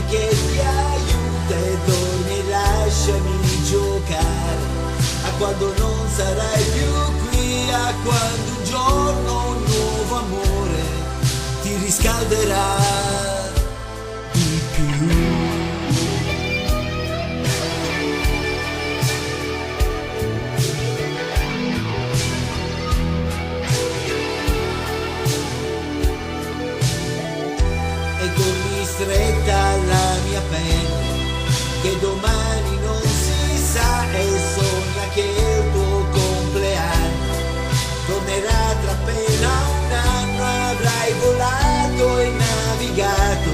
che ti aiuta e dormi e lasciami giocare a quando non sarai più qui, a quando un giorno un nuovo amore ti riscalderà di più. E dormi stretta alla mia pelle, che domani non si sa, e sogna che il tuo compleanno tornerà tra appena un anno. Avrai volato e navigato,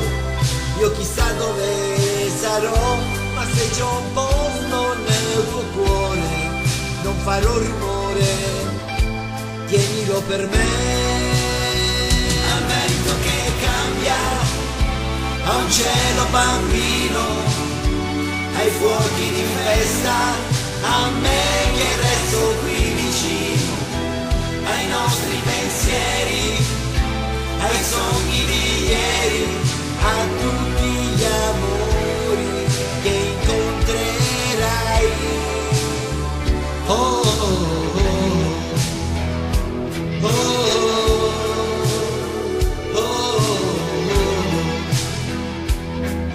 io chissà dove sarò, ma se c'è un posto nel tuo cuore non farò rumore, tienilo per me. Al vento che cambia, a un cielo bambino, ai fuochi di festa, a me che resto qui vicino, ai nostri pensieri, ai sogni di ieri, a tutti gli amori che incontrerai. Oh, oh, oh, oh, oh,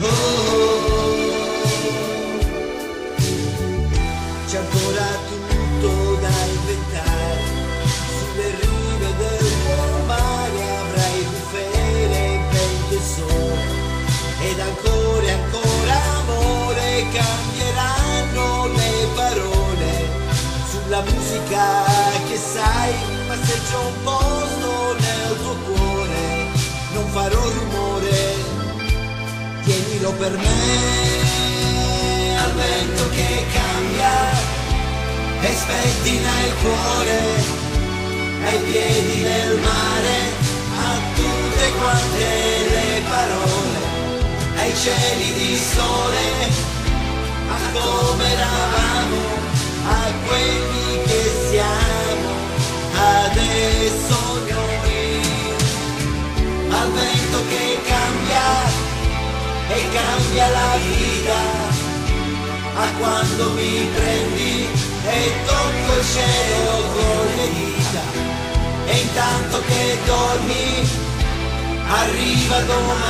oh. C'è ancora tutto da inventare, sulle rive del tuo mare avrai bufere, vento e sole, ed ancora e ancora amore. Cambieranno le parole sulla musica che sai, ma se c'è un posto nel tuo cuore non farò rumore, tienilo per me. Al vento che cambia e spettina il cuore, ai piedi del mare, a tutte quante le parole, ai cieli di sole, a come eravamo, a quelli che siamo adesso noi. Al vento che cambia e cambia la vita, a quando mi prendi e tocco il cielo con le dita, e intanto che dormi arriva domani